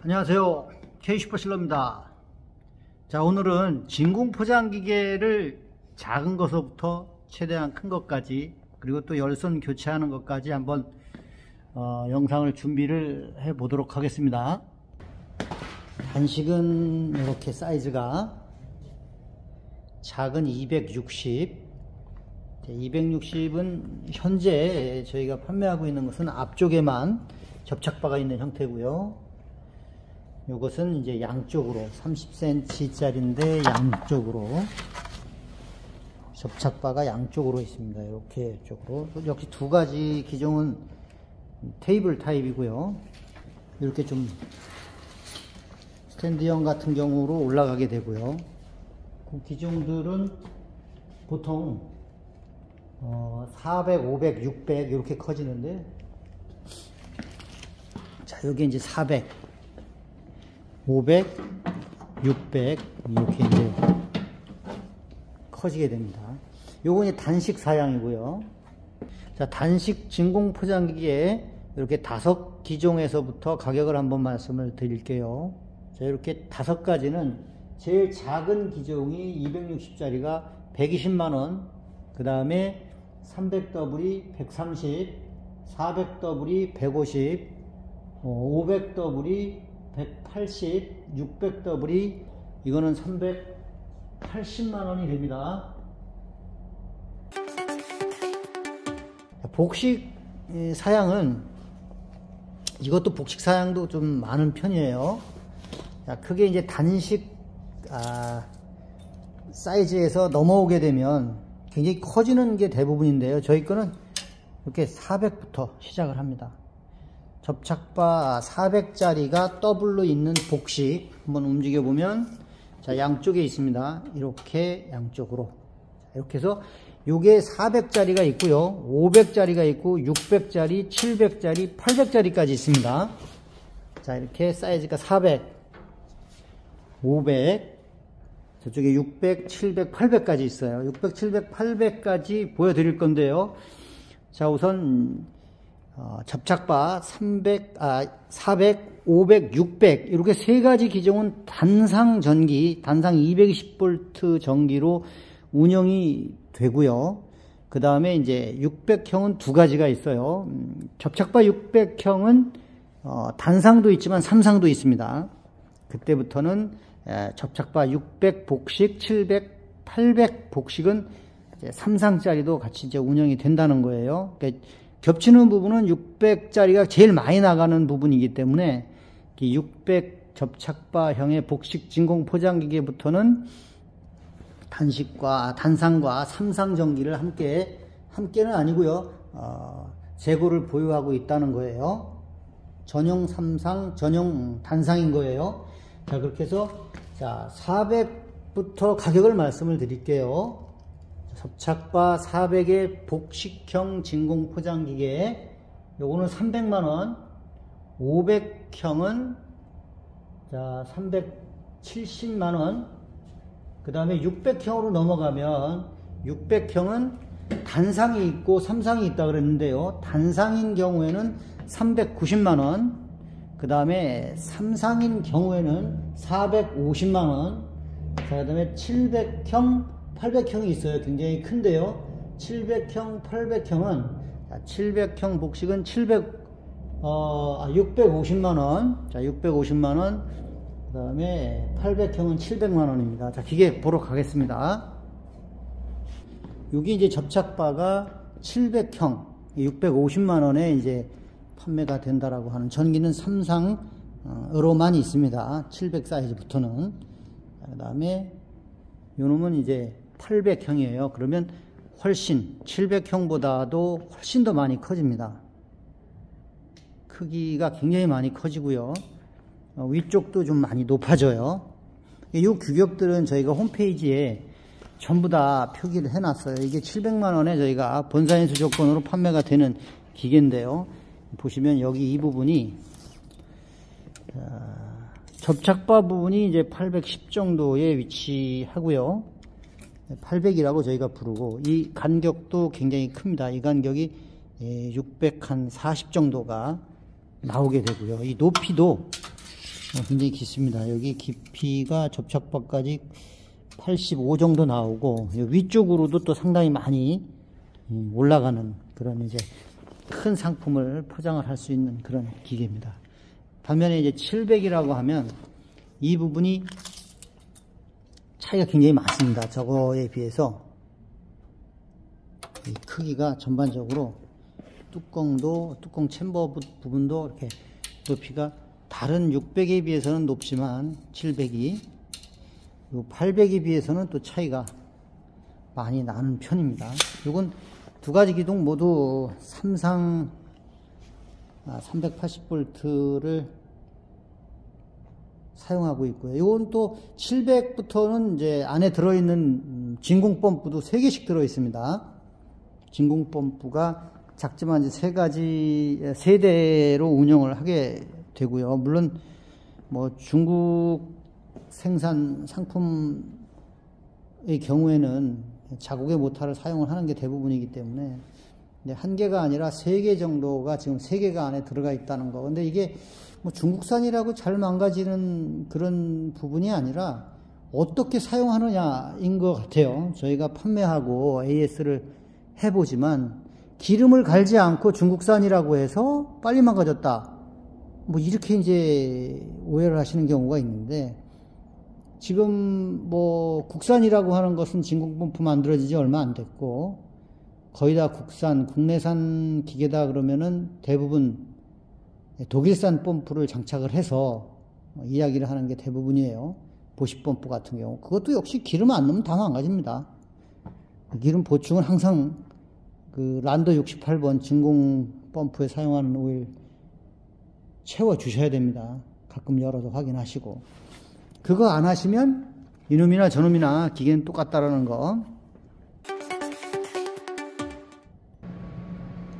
안녕하세요, K슈퍼실러입니다. 자, 오늘은 진공 포장기계를 작은 것부터 최대한 큰 것까지, 그리고 또 열선 교체하는 것까지 한번 영상을 준비를 해 보도록 하겠습니다. 단식은 이렇게 사이즈가 작은 260, 260은 현재 저희가 판매하고 있는 것은 앞쪽에만 접착바가 있는 형태고요. 이것은 이제 양쪽으로 30cm 짜리인데 양쪽으로 접착바가 양쪽으로 있습니다. 이렇게 쪽으로. 역시 두 가지 기종은 테이블 타입이고요. 이렇게 좀 스탠드형 같은 경우로 올라가게 되고요. 그 기종들은 보통 400, 500, 600 이렇게 커지는데, 자, 여기 이제 400, 500, 600 이렇게 이제 커지게 됩니다. 요건 이제 단식 사양이고요. 자, 단식 진공 포장기기에 이렇게 5기종에서부터 가격을 한번 말씀을 드릴게요. 자, 이렇게 5가지는 제일 작은 기종이 260짜리가 120만원, 그 다음에 300W이 130, 400W이 150, 500W이 180, 600W이 이거는 380만원이 됩니다. 복식 사양은, 이것도 복식 사양도 좀 많은 편이에요. 자, 크게 이제 단식 사이즈에서 넘어오게 되면 굉장히 커지는 게 대부분인데요. 저희 거는 이렇게 400부터 시작을 합니다. 접착바 400짜리가 더블로 있는 복식 한번 움직여 보면, 자, 양쪽에 있습니다. 이렇게 양쪽으로 이렇게 해서 요게 400짜리가 있고요, 500짜리가 있고 600짜리, 700짜리, 800짜리까지 있습니다. 자, 이렇게 사이즈가 400, 500, 저쪽에 600, 700, 800까지 있어요. 600, 700, 800까지 보여드릴 건데요. 자, 우선 접착바 400, 500, 600 이렇게 세 가지 기종은 단상 전기, 단상 220V 전기로 운영이 되고요. 그 다음에 이제 600형은 두 가지가 있어요. 접착바 600형은 단상도 있지만 삼상도 있습니다. 그때부터는 접착바 600 복식, 700, 800 복식은 이제 3상짜리도 같이 이제 운영이 된다는 거예요. 그러니까 겹치는 부분은 600짜리가 제일 많이 나가는 부분이기 때문에 600 접착바형의 복식 진공 포장기계부터는 단상과 삼상 전기를 함께는 아니고요, 재고를 보유하고 있다는 거예요. 전용 삼상, 전용 단상인 거예요. 자, 그렇게 해서 자, 400부터 가격을 말씀을 드릴게요. 접착바 400의 복식형 진공 포장기계, 요거는 300만원, 500형은 자 370만원, 그 다음에 600형으로 넘어가면 600형은 단상이 있고 삼상이 있다 그랬는데요, 단상인 경우에는 390만원, 그 다음에 삼상인 경우에는 450만원, 자, 그 다음에 700형, 800형이 있어요. 굉장히 큰데요. 700형, 800형은 700형 복식은 650만원, 자, 650만원, 그 다음에 800형은 700만원입니다. 자, 기계 보러 가겠습니다. 여기 이제 접착바가 700형, 650만원에 이제 판매가 된다라고 하는, 전기는 삼상으로만 있습니다. 700 사이즈부터는. 그 다음에 요놈은 이제 800형이에요. 그러면 훨씬 700형보다도 훨씬 더 많이 커집니다. 크기가 굉장히 많이 커지고요. 위쪽도 좀 많이 높아져요. 이 규격들은 저희가 홈페이지에 전부 다 표기를 해놨어요. 이게 700만원에 저희가 본사인수 조건으로 판매가 되는 기계인데요. 보시면 여기 이 부분이 접착바 부분이 이제 810 정도에 위치하고요. 800이라고 저희가 부르고, 이 간격도 굉장히 큽니다. 이 간격이 640 정도가 나오게 되고요. 이 높이도 굉장히 깊습니다. 여기 깊이가 접착바까지 85 정도 나오고, 위쪽으로도 또 상당히 많이 올라가는 그런 이제 큰 상품을 포장을 할 수 있는 그런 기계입니다. 반면에 이제 700이라고 하면 이 부분이 차이가 굉장히 많습니다. 저거에 비해서 이 크기가 전반적으로 뚜껑 챔버 부분도 이렇게 높이가 다른 600에 비해서는 높지만 700이 800에 비해서는 또 차이가 많이 나는 편입니다. 이건 두 가지 기둥 모두 삼상 380V를 사용하고 있고요. 이건 또 700부터는 이제 안에 들어있는 진공 펌프도 3개씩 들어 있습니다. 진공 펌프가 작지만 이제 3대로 운영을 하게 되고요. 물론 뭐 중국 생산 상품의 경우에는 자국의 모터를 사용을 하는 게 대부분이기 때문에 한 개가 아니라 3개 정도가 지금 3개가 안에 들어가 있다는 거. 근데 이게 뭐 중국산이라고 잘 망가지는 그런 부분이 아니라 어떻게 사용하느냐인 것 같아요. 저희가 판매하고 AS를 해보지만 기름을 갈지 않고 중국산이라고 해서 빨리 망가졌다, 뭐 이렇게 이제 오해를 하시는 경우가 있는데, 지금 뭐 국산이라고 하는 것은 진공 펌프 만들어진 지 얼마 안 됐고 거의 다 국내산 기계다 그러면은 대부분 독일산 펌프를 장착을 해서 이야기를 하는 게 대부분이에요. 보시 펌프 같은 경우 그것도 역시 기름 안 넣으면 다 망가집니다. 기름 보충은 항상 그 란더 68번 진공 펌프에 사용하는 오일 채워 주셔야 됩니다. 가끔 열어서 확인하시고, 그거 안 하시면 이놈이나 저놈이나 기계는 똑같다라는 거.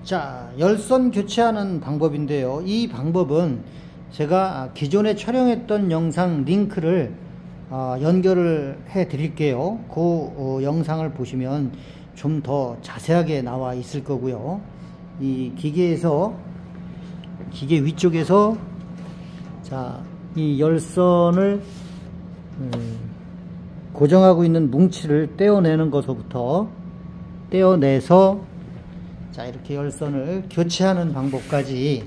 자, 열선 교체하는 방법인데요. 이 방법은 제가 기존에 촬영했던 영상 링크를 연결을 해 드릴게요. 그 영상을 보시면 좀 더 자세하게 나와 있을 거고요. 이 기계 위쪽에서 자, 이 열선을 고정하고 있는 뭉치를 떼어내는 것부터 떼어내서 자, 이렇게 열선을 교체하는 방법까지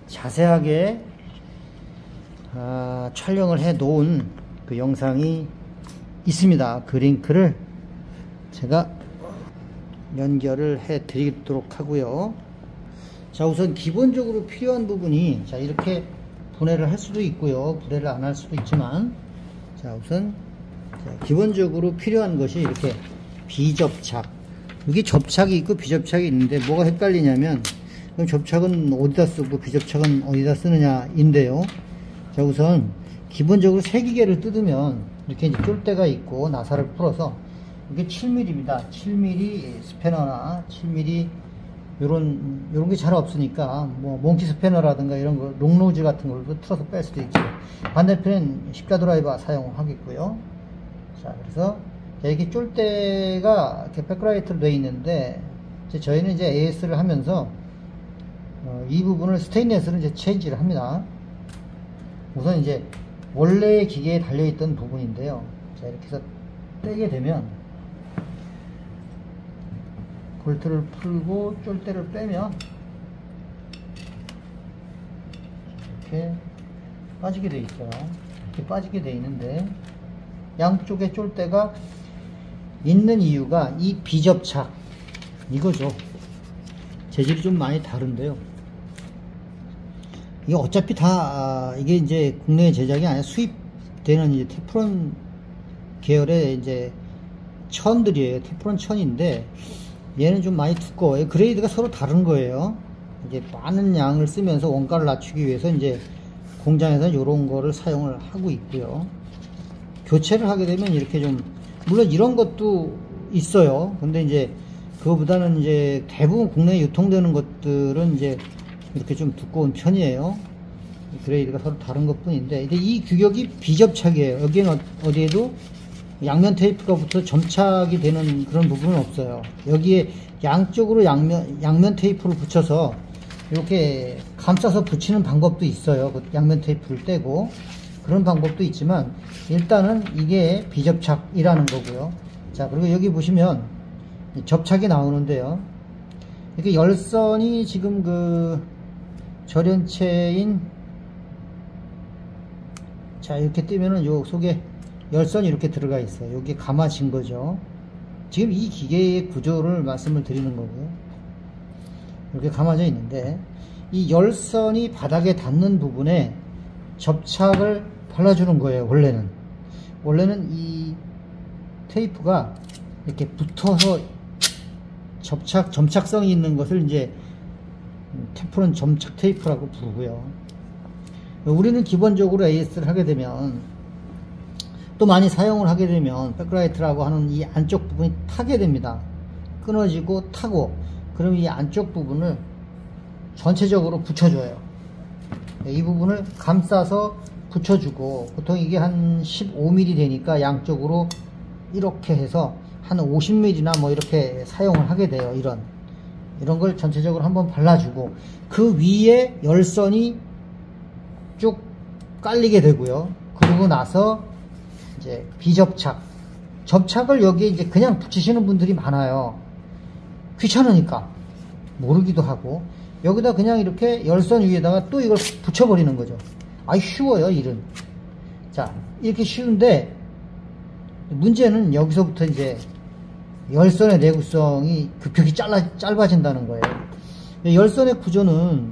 자세하게 촬영을 해 놓은 그 영상이 있습니다. 그 링크를 제가 연결을 해 드리도록 하고요. 자, 우선 기본적으로 필요한 부분이, 자, 이렇게 분해를 할 수도 있고요, 분해를 안 할 수도 있지만, 자, 우선 기본적으로 필요한 것이 이렇게 비접착, 이게 접착이 있고 비접착이 있는데 뭐가 헷갈리냐면, 그럼 접착은 어디다 쓰고 비접착은 어디다 쓰느냐 인데요. 자, 우선 기본적으로 새기계를 뜯으면 이렇게 이제 쫄대가 있고 나사를 풀어서, 이게 7mm입니다. 7mm 스패너나 7mm 요런 게 잘 없으니까 뭐 몽키 스패너라든가 이런 거 롱노즈 같은 걸로 틀어서 뺄 수도 있죠. 반대편엔 십자 드라이버 사용하겠고요. 자, 그래서 이렇게 쫄대가 이렇게 백라이트로 되어 있는데, 저희는 이제 AS를 하면서 이 부분을 스테인레스로 이제 체인지를 합니다. 우선 이제 원래 기계에 달려있던 부분인데요. 자, 이렇게 해서 떼게 되면 볼트를 풀고 쫄대를 빼면 이렇게 빠지게 돼 있어요. 이렇게 빠지게 돼 있는데, 양쪽에 쫄대가 있는 이유가 이 비접착 이거죠. 재질이 좀 많이 다른데요. 이게 어차피 다 이게 이제 국내 제작이 아니라 수입되는 이제 테프론 계열의 이제 천들이에요. 테프론 천인데 얘는 좀 많이 두꺼워요. 그레이드가 서로 다른 거예요. 이제 많은 양을 쓰면서 원가를 낮추기 위해서 이제 공장에서 이런 거를 사용을 하고 있고요. 교체를 하게 되면 이렇게 좀, 물론 이런 것도 있어요. 근데 이제 그거보다는 이제 대부분 국내에 유통되는 것들은 이제 이렇게 좀 두꺼운 편이에요. 그레이드가 서로 다른 것 뿐인데, 이 규격이 비접착이에요. 여기는 어디에도 양면 테이프가 붙어 점착이 되는 그런 부분은 없어요. 여기에 양쪽으로 양면 테이프를 붙여서 이렇게 감싸서 붙이는 방법도 있어요. 그 양면 테이프를 떼고 그런 방법도 있지만 일단은 이게 비접착이라는 거고요. 자, 그리고 여기 보시면 접착이 나오는데요. 이렇게 열선이 지금 그 절연체인, 자, 이렇게 뜨면은 요 속에 열선이 이렇게 들어가 있어요. 여기 감아진 거죠. 지금 이 기계의 구조를 말씀을 드리는 거고요. 이렇게 감아져 있는데 이 열선이 바닥에 닿는 부분에 접착을 발라주는 거예요. 원래는 이 테이프가 이렇게 붙어서 점착성이 있는 것을 이제 테프론 점착 테이프라고 부르고요. 우리는 기본적으로 AS를 하게 되면, 또 많이 사용을 하게 되면 백라이트라고 하는 이 안쪽 부분이 타게 됩니다. 끊어지고 타고, 그럼 이 안쪽 부분을 전체적으로 붙여줘요. 이 부분을 감싸서 붙여주고, 보통 이게 한 15mm 되니까 양쪽으로 이렇게 해서 한 50mm나 뭐 이렇게 사용을 하게 돼요. 이런 걸 전체적으로 한번 발라주고, 그 위에 열선이 쭉 깔리게 되고요. 그러고 나서 이제 접착을 여기에 이제 그냥 붙이시는 분들이 많아요. 귀찮으니까 모르기도 하고, 여기다 그냥 이렇게 열선 위에다가 또 이걸 붙여버리는 거죠. 쉬워요, 일은. 자, 이렇게 쉬운데 문제는 여기서부터 이제 열선의 내구성이 급격히 짧아진다는 거예요. 열선의 구조는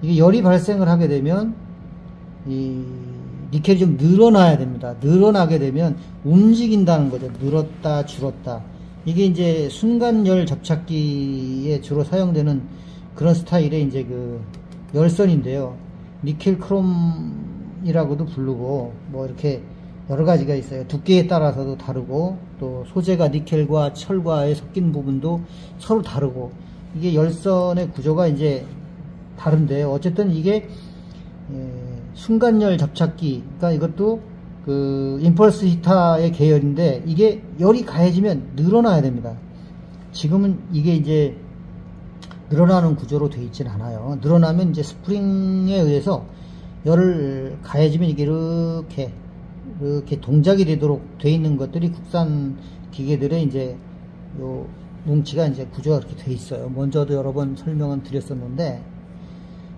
이게 열이 발생을 하게 되면 이 니켈이 좀 늘어나야 됩니다. 늘어나게 되면 움직인다는 거죠. 늘었다 줄었다. 이게 이제 순간열 접착기에 주로 사용되는 그런 스타일의 이제 그 열선인데요. 니켈 크롬이라고도 부르고 뭐 이렇게 여러 가지가 있어요. 두께에 따라서도 다르고, 또 소재가 니켈과 철과에 섞인 부분도 서로 다르고, 이게 열선의 구조가 이제 다른데, 어쨌든 이게 순간열 접착기, 그러니까 이것도 그 임펄스 히터의 계열인데, 이게 열이 가해지면 늘어나야 됩니다. 지금은 이게 이제 늘어나는 구조로 되어 있진 않아요. 늘어나면 이제 스프링에 의해서 열을 가해지면 이게 이렇게 동작이 되도록 되어 있는 것들이 국산 기계들의 이제 요 뭉치가 이제 구조가 그렇게 되어 있어요. 먼저도 여러 번 설명은 드렸었는데,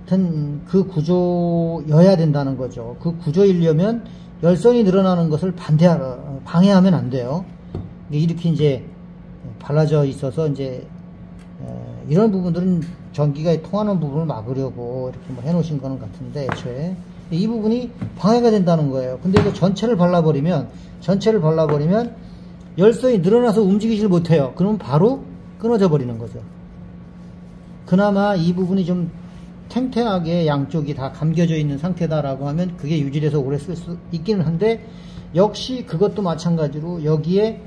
하여튼 그 구조여야 된다는 거죠. 그 구조이려면 열선이 늘어나는 것을 방해하면 안 돼요. 이렇게 이제 발라져 있어서 이제 이런 부분들은 전기가 통하는 부분을 막으려고 이렇게 뭐 해놓으신 거는 같은데, 애초에 이 부분이 방해가 된다는 거예요. 근데 이거 전체를 발라버리면 열선이 늘어나서 움직이질 못해요. 그러면 바로 끊어져 버리는 거죠. 그나마 이 부분이 좀 탱탱하게 양쪽이 다 감겨져 있는 상태다라고 하면 그게 유지돼서 오래 쓸 수 있기는 한데, 역시 그것도 마찬가지로 여기에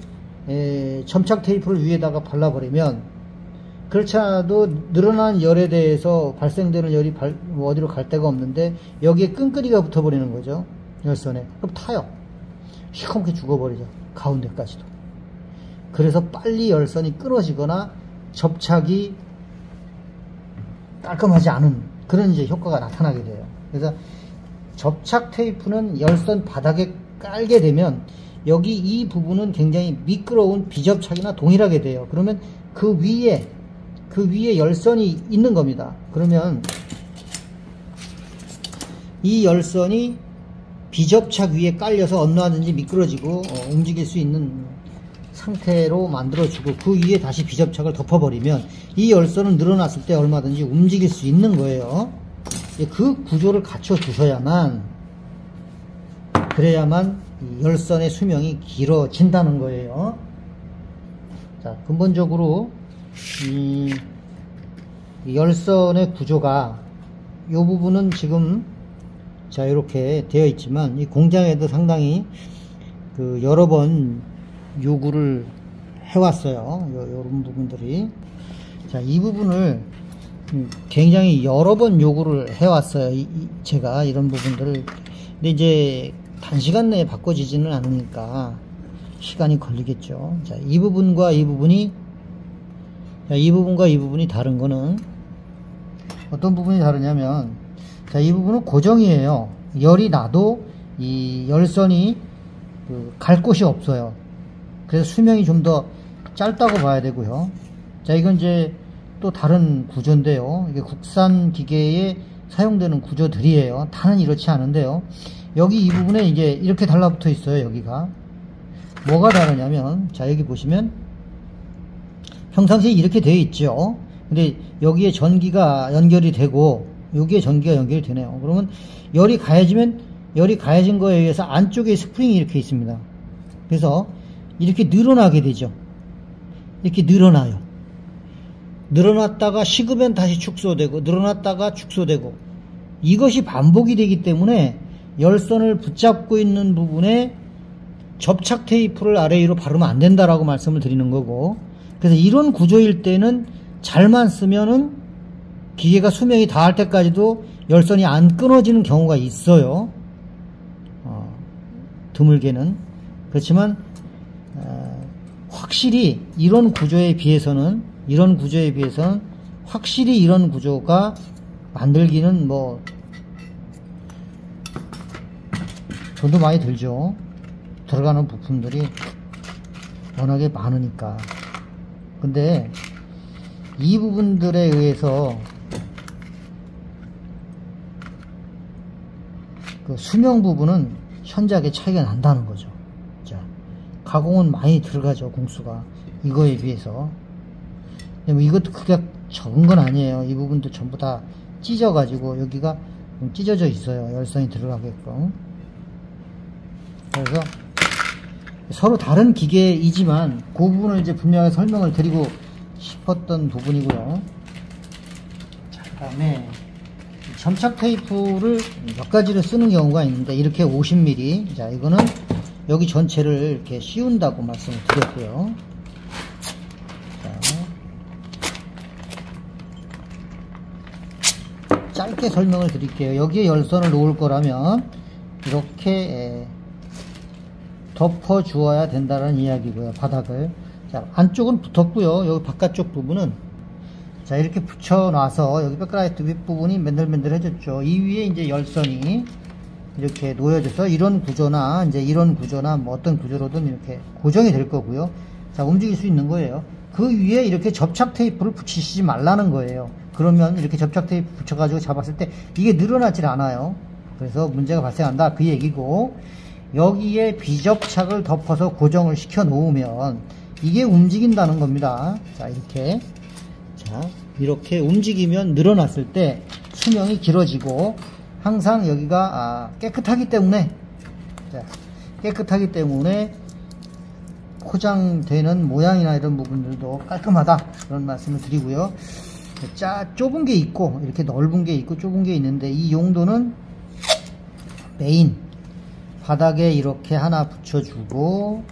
점착 테이프를 위에다가 발라버리면, 그렇지 않아도 늘어난 열에 대해서 발생되는 열이 어디로 갈 데가 없는데 여기에 끈끈이가 붙어버리는 거죠. 열선에. 그럼 타요. 시커멓게 죽어버리죠. 가운데까지도. 그래서 빨리 열선이 끊어지거나 접착이 깔끔하지 않은 그런 이제 효과가 나타나게 돼요. 그래서 접착 테이프는 열선 바닥에 깔게 되면 여기 이 부분은 굉장히 미끄러운 비접착이나 동일하게 돼요. 그러면 그 위에 열선이 있는 겁니다. 그러면 이 열선이 비접착 위에 깔려서 얼마든지 미끄러지고 움직일 수 있는 상태로 만들어주고, 그 위에 다시 비접착을 덮어버리면 이 열선은 늘어났을 때 얼마든지 움직일 수 있는 거예요. 그 구조를 갖춰 두셔야만, 그래야만 이 열선의 수명이 길어진다는 거예요. 자, 근본적으로 이 열선의 구조가, 이 부분은 지금 자 이렇게 되어 있지만 이 공장에도 상당히 그 여러 번 요구를 해왔어요. 이런 부분들이. 자, 이 부분을 굉장히 여러 번 요구를 해왔어요. 제가 이런 부분들을. 근데 이제 단시간 내에 바꿔지지는 않으니까 시간이 걸리겠죠. 자, 이 부분과 이 부분이 다른 거는 어떤 부분이 다르냐면, 자, 이 부분은 고정이에요. 열이 나도 이 열선이 갈 곳이 없어요. 그래서 수명이 좀 더 짧다고 봐야 되고요. 자, 이건 이제 또 다른 구조인데요. 이게 국산 기계에 사용되는 구조들이에요. 다는 이렇지 않은데요. 여기 이 부분에 이제 이렇게 달라붙어 있어요. 여기가 뭐가 다르냐면, 자, 여기 보시면 평상시에 이렇게 되어 있죠. 근데 여기에 전기가 연결이 되고 여기에 전기가 연결이 되네요. 그러면 열이 가해진 거에 의해서 안쪽에 스프링이 이렇게 있습니다. 그래서 이렇게 늘어나게 되죠. 이렇게 늘어나요. 늘어났다가 식으면 다시 축소되고, 늘어났다가 축소되고, 이것이 반복이 되기 때문에 열선을 붙잡고 있는 부분에 접착 테이프를 아래 위로 바르면 안 된다라고 말씀을 드리는 거고, 그래서 이런 구조일 때는 잘만 쓰면은 기계가 수명이 다할 때까지도 열선이 안 끊어지는 경우가 있어요. 드물게는. 그렇지만 확실히 이런 구조에 비해서는 확실히 이런 구조가 만들기는 뭐 돈도 많이 들죠. 들어가는 부품들이 워낙에 많으니까. 근데 이 부분들에 의해서 그 수명 부분은 현저하게 차이가 난다는 거죠. 자, 가공은 많이 들어가죠. 공수가 이거에 비해서. 이것도 크게 적은 건 아니에요. 이 부분도 전부 다 찢어 가지고 여기가 좀 찢어져 있어요. 열선이 들어가게끔. 그래서 서로 다른 기계이지만 그 부분을 이제 분명히 설명을 드리고 싶었던 부분이고요. 자, 그 다음에 점착 테이프를 몇 가지를 쓰는 경우가 있는데, 이렇게 50mm. 자, 이거는 여기 전체를 이렇게 씌운다고 말씀을 드렸고요. 자, 짧게 설명을 드릴게요. 여기에 열선을 놓을 거라면 이렇게 덮어 주어야 된다는 이야기고요. 바닥을. 자, 안쪽은 붙었고요. 여기 바깥쪽 부분은, 자, 이렇게 붙여놔서 여기 백그라이트 윗부분이 맨들맨들해졌죠. 이 위에 이제 열선이 이렇게 놓여져서 이런 구조나 뭐 어떤 구조로든 이렇게 고정이 될 거고요. 자, 움직일 수 있는 거예요. 그 위에 이렇게 접착 테이프를 붙이시지 말라는 거예요. 그러면 이렇게 접착 테이프 붙여가지고 잡았을 때 이게 늘어나질 않아요. 그래서 문제가 발생한다, 그 얘기고, 여기에 비접착을 덮어서 고정을 시켜 놓으면 이게 움직인다는 겁니다. 자, 이렇게 움직이면 늘어났을 때 수명이 길어지고, 항상 여기가 깨끗하기 때문에, 포장되는 모양이나 이런 부분들도 깔끔하다, 그런 말씀을 드리고요. 좁은 게 있고 이렇게 넓은 게 있고 좁은 게 있는데, 이 용도는 메인 바닥에 이렇게 하나 붙여주고,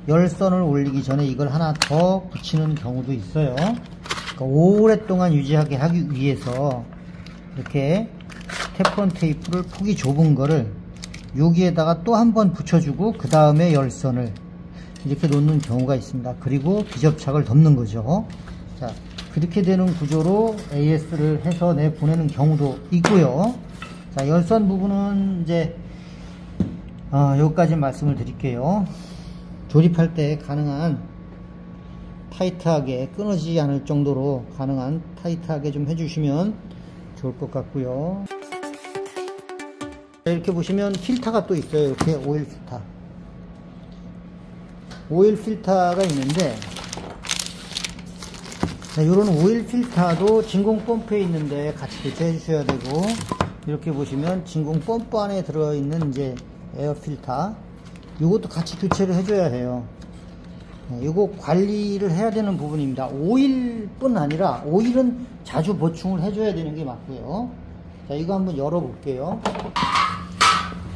열선을 올리기 전에 이걸 하나 더 붙이는 경우도 있어요. 그러니까 오랫동안 유지하게 하기 위해서 이렇게 테프론 테이프를 폭이 좁은 거를 여기에다가 또 한 번 붙여주고, 그 다음에 열선을 이렇게 놓는 경우가 있습니다. 그리고 비접착을 덮는 거죠. 자, 그렇게 되는 구조로 AS를 해서 내보내는 경우도 있고요. 자, 열선 부분은 이제 여기까지 말씀을 드릴게요. 조립할 때 가능한 타이트하게, 끊어지지 않을 정도로 가능한 타이트하게 좀 해주시면 좋을 것 같고요. 이렇게 보시면 필터가 또 있어요. 이렇게 오일 필터가 있는데, 이런 오일 필터도 진공 펌프에 있는데 같이 교체해 주셔야 되고, 이렇게 보시면 진공 펌프 안에 들어있는 이제 에어 필터, 이것도 같이 교체를 해줘야 해요. 이거 관리를 해야 되는 부분입니다. 오일뿐 아니라 오일은 자주 보충을 해줘야 되는 게 맞고요. 자, 이거 한번 열어볼게요.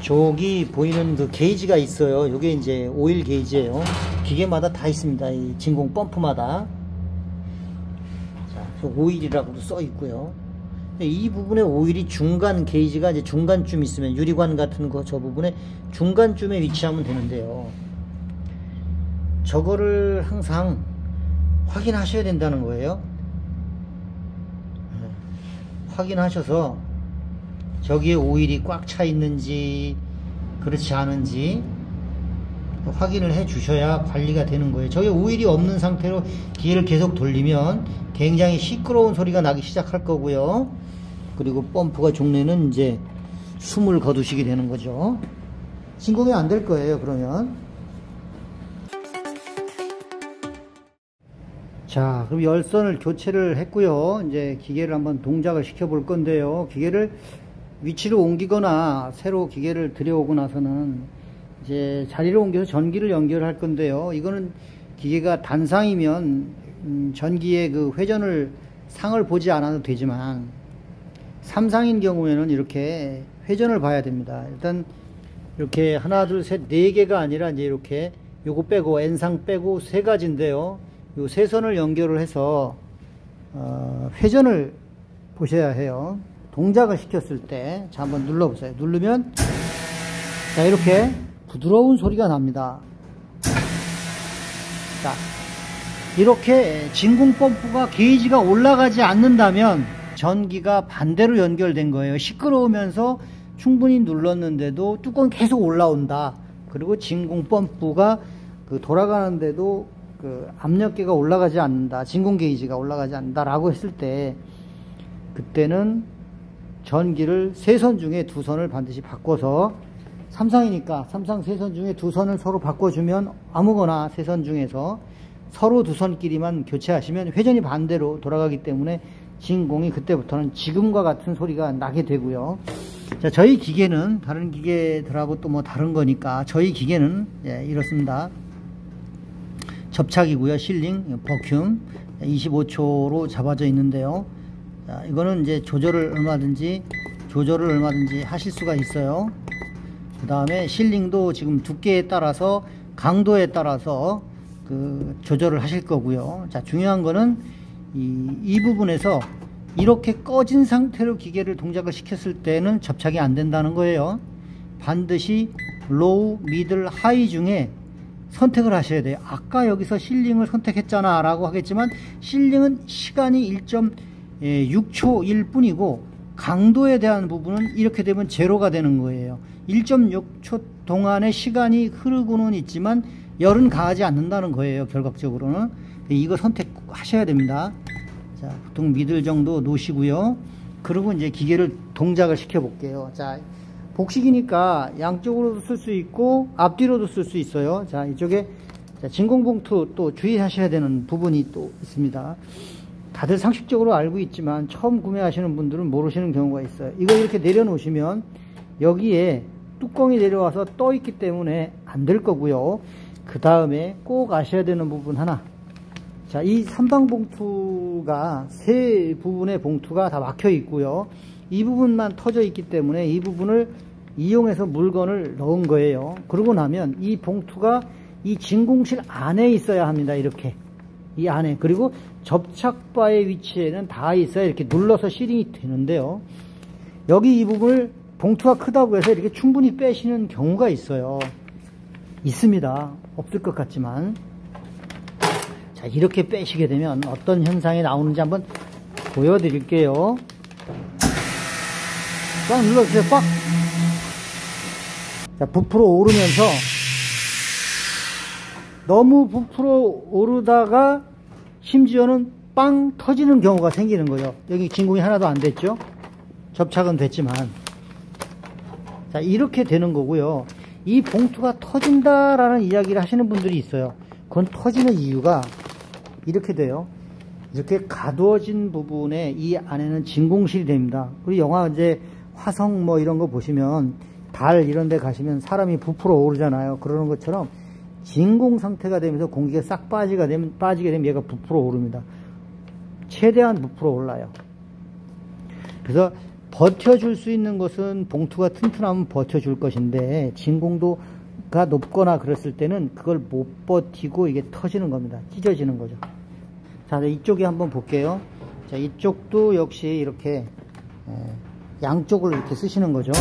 저기 보이는 그 게이지가 있어요. 이게 이제 오일 게이지예요. 기계마다 다 있습니다. 이 진공 펌프마다. 자, 오일이라고도 써 있고요. 이 부분에 오일이 중간 게이지가 이제 중간쯤 있으면, 유리관 같은 거 저 부분에 중간쯤에 위치하면 되는데요. 저거를 항상 확인하셔야 된다는 거예요. 확인하셔서 저기에 오일이 꽉 차 있는지 그렇지 않은지 확인을 해 주셔야 관리가 되는 거예요. 저기 오일이 없는 상태로 기계를 계속 돌리면 굉장히 시끄러운 소리가 나기 시작할 거고요. 그리고 펌프가 종래는 이제 숨을 거두시게 되는 거죠. 진공이 안 될 거예요, 그러면. 자, 그럼 열선을 교체를 했고요. 이제 기계를 한번 동작을 시켜 볼 건데요. 기계를 위치를 옮기거나 새로 기계를 들여오고 나서는 이제 자리를 옮겨서 전기를 연결할 건데요. 이거는 기계가 단상이면 전기의 그 회전을 상을 보지 않아도 되지만 삼상인 경우에는 이렇게 회전을 봐야 됩니다. 일단 이렇게 하나 둘 셋 네 개가 아니라 이제 이렇게 요거 빼고 N상 빼고 세 가지인데요. 요 세 선을 연결을 해서 회전을 보셔야 해요. 동작을 시켰을 때 자 한번 눌러보세요. 누르면 자 이렇게 부드러운 소리가 납니다. 자 이렇게 진공 펌프가 게이지가 올라가지 않는다면 전기가 반대로 연결된 거예요. 시끄러우면서 충분히 눌렀는데도 뚜껑이 계속 올라온다. 그리고 진공 펌프가 그 돌아가는데도 그 압력계가 올라가지 않는다. 진공 게이지가 올라가지 않는다 라고 했을 때 그때는 전기를 세 선 중에 두 선을 반드시 바꿔서 삼상이니까 삼상 세 선 중에 두 선을 서로 바꿔주면 아무거나 세 선 중에서 서로 두 선끼리만 교체하시면 회전이 반대로 돌아가기 때문에 진공이 그때부터는 지금과 같은 소리가 나게 되고요. 자, 저희 기계는 다른 기계들하고 또 뭐 다른 거니까 저희 기계는 이렇습니다. 접착이고요. 실링, 버큐um 25초로 잡아져 있는데요. 자, 이거는 이제 조절을 얼마든지 하실 수가 있어요. 그 다음에 실링도 지금 두께에 따라서 강도에 따라서 그 조절을 하실 거고요. 자, 중요한 거는 이 부분에서 이렇게 꺼진 상태로 기계를 동작을 시켰을 때는 접착이 안 된다는 거예요. 반드시 로우, 미들, 하이 중에 선택을 하셔야 돼요. 아까 여기서 실링을 선택했잖아 라고 하겠지만 실링은 시간이 1.6초일 뿐이고 강도에 대한 부분은 이렇게 되면 제로가 되는 거예요. 1.6초 동안의 시간이 흐르고는 있지만 열은 가하지 않는다는 거예요. 결과적으로는 이거 선택하셔야 됩니다. 자, 보통 미들 정도 놓으시고요. 그리고 이제 기계를 동작을 시켜 볼게요. 자, 복식이니까 양쪽으로도 쓸 수 있고 앞뒤로도 쓸 수 있어요. 자, 이쪽에 진공봉투 또 주의하셔야 되는 부분이 또 있습니다. 다들 상식적으로 알고 있지만 처음 구매하시는 분들은 모르시는 경우가 있어요. 이거 이렇게 내려놓으시면 여기에 뚜껑이 내려와서 떠 있기 때문에 안 될 거고요. 그 다음에 꼭 아셔야 되는 부분 하나. 자, 이 삼방 봉투가 세 부분의 봉투가 다 막혀 있고요. 이 부분만 터져 있기 때문에 이 부분을 이용해서 물건을 넣은 거예요. 그러고 나면 이 봉투가 이 진공실 안에 있어야 합니다. 이렇게 이 안에. 그리고 접착바의 위치에는 다 있어야 이렇게 눌러서 실링이 되는데요. 여기 이 부분을 봉투가 크다고 해서 이렇게 충분히 빼시는 경우가 있어요. 있습니다. 없을 것 같지만. 자, 이렇게 빼시게 되면 어떤 현상이 나오는지 한번 보여드릴게요. 꽉 눌러주세요. 꽉. 자, 부풀어 오르면서 너무 부풀어 오르다가 심지어는 빵 터지는 경우가 생기는 거예요. 여기 진공이 하나도 안 됐죠. 접착은 됐지만. 자, 이렇게 되는 거고요. 이 봉투가 터진다라는 이야기를 하시는 분들이 있어요. 그건 터지는 이유가 이렇게 돼요. 이렇게 가두어진 부분에 이 안에는 진공실이 됩니다. 그리고 영화 이제 화성 뭐 이런 거 보시면 달 이런 데 가시면 사람이 부풀어 오르잖아요. 그러는 것처럼 진공 상태가 되면서 공기가 싹 빠지게 되면 얘가 부풀어 오릅니다. 최대한 부풀어 올라요. 그래서 버텨줄 수 있는 것은 봉투가 튼튼하면 버텨줄 것인데 진공도가 높거나 그랬을 때는 그걸 못 버티고 이게 터지는 겁니다. 찢어지는 거죠. 자, 이쪽에 한번 볼게요. 자, 이쪽도 역시 이렇게 양쪽을 이렇게 쓰시는 거죠.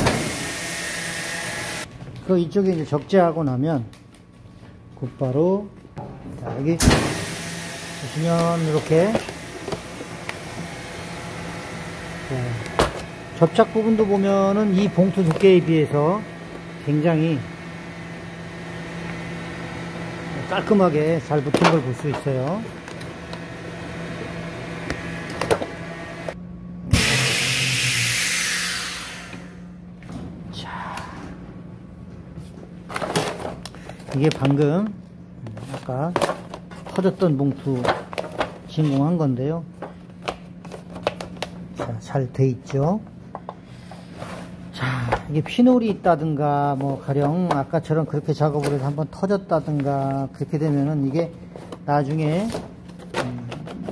그 이쪽에 이제 적재하고 나면 곧바로 자, 여기 보시면 이렇게 접착 부분도 보면은 이 봉투 두께에 비해서 굉장히 깔끔하게 잘 붙은 걸 볼 수 있어요. 자, 이게 방금 아까 터졌던 봉투 진공한 건데요. 자, 잘 돼 있죠. 자, 이게 피놀이 있다든가 뭐 가령 아까처럼 그렇게 작업을 해서 한번 터졌다든가 그렇게 되면은 이게 나중에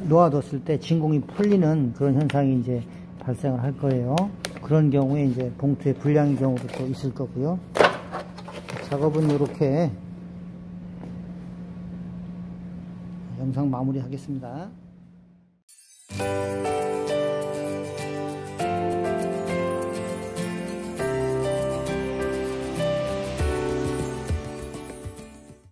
놓아뒀을 때 진공이 풀리는 그런 현상이 이제 발생을 할 거예요. 그런 경우에 이제 봉투에 불량의 경우도 또 있을 거고요. 작업은 이렇게 영상 마무리 하겠습니다.